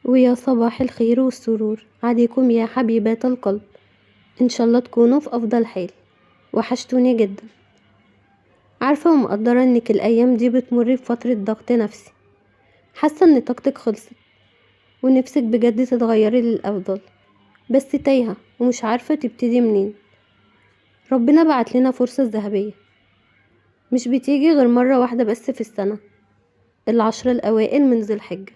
ويا صباح الخير والسرور عليكم يا حبيبات القلب. ان شاء الله تكونوا في افضل حال. وحشتوني جدا. عارفة ومقدرة انك الايام دي بتمر بفترة ضغط نفسي، حاسة ان طاقتك خلصت ونفسك بجد تتغيري للافضل، بس تايهة ومش عارفة تبتدي منين. ربنا بعت لنا فرصة ذهبية مش بتيجي غير مرة واحدة بس في السنة، العشر الاوائل من ذي الحجة.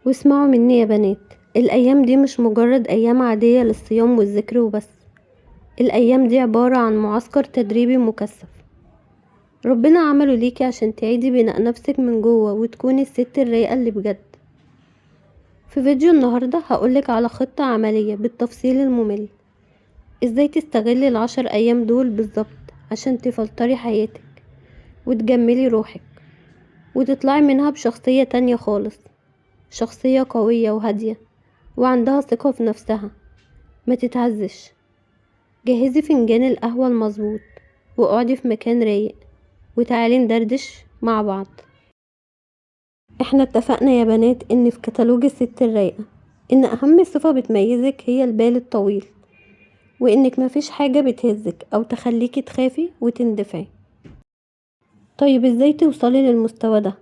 واسمعوا مني يا بنات، الايام دي مش مجرد ايام عادية للصيام والذكر وبس، الأيام دي عبارة عن معسكر تدريبي مكثف ربنا عمله ليكي عشان تعيدي بناء نفسك من جوه وتكوني الست الرايقة اللي بجد. في فيديو النهاردة هقولك على خطة عملية بالتفصيل الممل، ازاي تستغلي العشر أيام دول بالظبط عشان تفلتري حياتك وتجملي روحك وتطلعي منها بشخصية تانية خالص، شخصية قوية وهادية وعندها ثقة في نفسها ما تتهزش. جهزي فنجان القهوة المظبوط واقعدي في مكان رايق وتعالي ندردش مع بعض. احنا اتفقنا يا بنات ان في كتالوج الست الرايقة ان اهم صفة بتميزك هي البال الطويل، وانك مفيش حاجة بتهزك او تخليكي تخافي وتندفعي. طيب ازاي توصلي للمستوى ده؟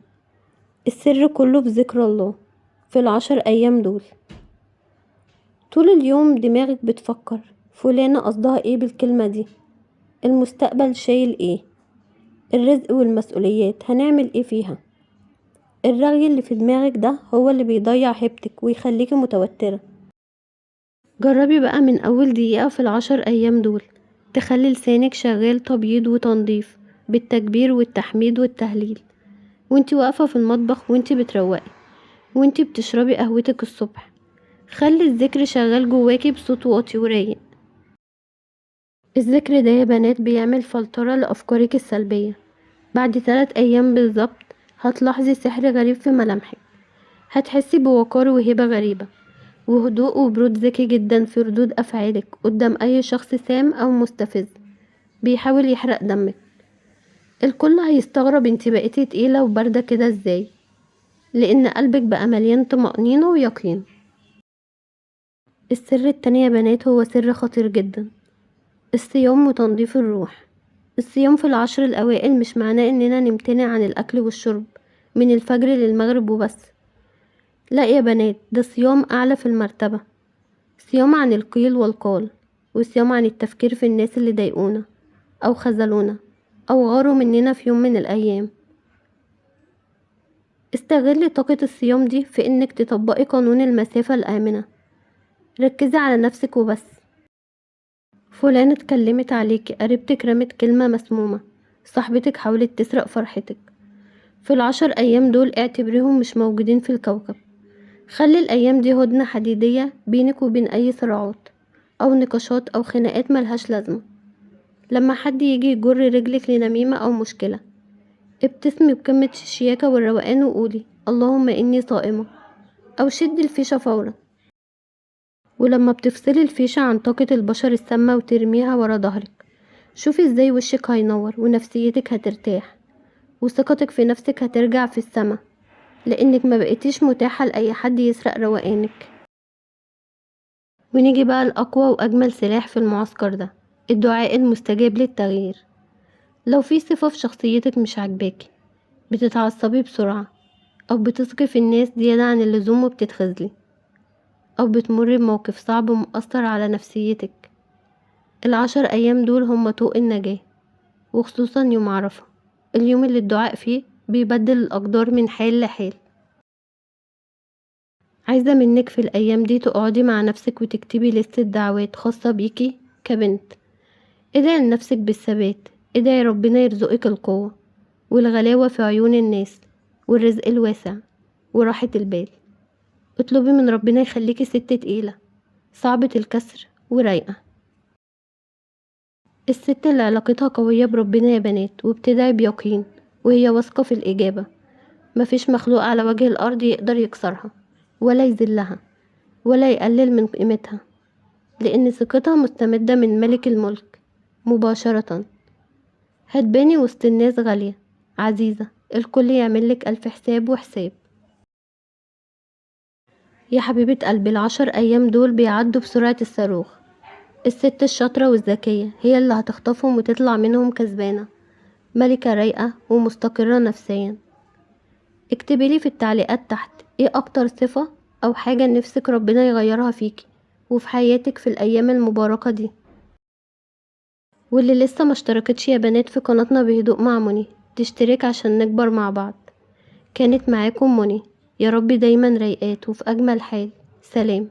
السر كله في ذكر الله في العشر ايام دول. طول اليوم دماغك بتفكر فلانة قصدها ايه بالكلمة دي، المستقبل شايل ايه، الرزق والمسؤوليات هنعمل ايه فيها. الرغي اللي في دماغك ده هو اللي بيضيع هيبتك ويخليكي متوترة. جربي بقى من اول دقيقة في العشر ايام دول تخلي لسانك شغال تبييض وتنظيف بالتكبير والتحميد والتهليل، وانتي واقفة في المطبخ وانتي بتروقي وانتي بتشربي قهوتك الصبح. خلي الذكر شغال جواكي بصوت واطي ورايق. الذكر ده يا بنات بيعمل فلترة لأفكارك السلبية. بعد 3 أيام بالظبط هتلاحظي سحر غريب في ملامحك، هتحسي بوقار وهبة غريبة وهدوء وبرود ذكي جدا في ردود أفعالك قدام أي شخص سام أو مستفز بيحاول يحرق دمك. الكل هيستغرب انتي بقيتي تقيلة وباردة كده ازاي، لأن قلبك بقى مليان طمأنينة ويقين. السر التاني يا بنات هو سر خطير جدا، الصيام وتنظيف الروح. الصيام في العشر الأوائل مش معناه إننا نمتنع عن الأكل والشرب من الفجر للمغرب وبس، لا يا بنات، ده صيام أعلى في المرتبة، صيام عن القيل والقال، وصيام عن التفكير في الناس اللي ضايقونا أو خذلونا أو غاروا مننا في يوم من الأيام. استغلي طاقة الصيام دي في إنك تطبقي قانون المسافة الآمنة. ركزي على نفسك وبس. فلانة اتكلمت عليكي، قريبتك رمت كلمة مسمومة، صاحبتك حاولت تسرق فرحتك، في العشر أيام دول اعتبريهم مش موجودين في الكوكب. خلي الأيام دي هدنة حديدية بينك وبين أي صراعات أو نقاشات أو خناقات ملهاش لازمة. لما حد يجي يجر رجلك لنميمة أو مشكلة، ابتسمي بقمة الشياكة والروقان وقولي اللهم إني صائمة، أو شدي الفيشة فورا. ولما بتفصلي الفيشة عن طاقة البشر السامة وترميها ورا ظهرك، شوفي ازاي وشك هينور ونفسيتك هترتاح وثقتك في نفسك هترجع في السما، لانك ما بقيتيش متاحة لأي حد يسرق روقانك. ونيجي بقى الأقوى وأجمل سلاح في المعسكر ده، الدعاء المستجاب للتغيير. لو في صفة في شخصيتك مش عاجباكي، بتتعصبي بسرعة أو بتثقي في الناس زيادة عن اللزوم وبتتخذلي، أو بتمر بموقف صعب ومؤثر على نفسيتك، العشر أيام دول هم طوق النجاة. وخصوصا يوم عرفة، اليوم اللي الدعاء فيه بيبدل الأقدار من حال لحال. عايزة منك في الأيام دي تقعدي مع نفسك وتكتبي لستة دعوات خاصة بيكي كبنت. ادعي لنفسك بالثبات، ادعي ربنا يرزقك القوة والغلاوة في عيون الناس والرزق الواسع وراحة البال. اطلبي من ربنا يخليكي ست تقيلة صعبة الكسر ورايقة، الست اللي علاقتها قوية بربنا يا بنات وبتدعي بيقين وهي واثقة في الإجابة. مفيش مخلوق على وجه الأرض يقدر يكسرها ولا يذلها ولا يقلل من قيمتها، لأن ثقتها مستمدة من ملك الملك مباشرة. هتباني وسط الناس غالية عزيزة، الكل يعملك ألف حساب وحساب. يا حبيبة قلبي، ال10 أيام دول بيعدوا بسرعة الصاروخ. الست الشاطرة والذكية هي اللي هتخطفهم وتطلع منهم كسبانة، ملكة رايقة ومستقرة نفسيا. اكتبيلي في التعليقات تحت ايه اكتر صفة او حاجة نفسك ربنا يغيرها فيكي وفي حياتك في الايام المباركة دي. واللي لسه ما اشتركتش يا بنات في قناتنا بهدوء مع منى تشترك عشان نكبر مع بعض. كانت معاكم منى، يا رب دايما رايقات وفي اجمل حال. سلام.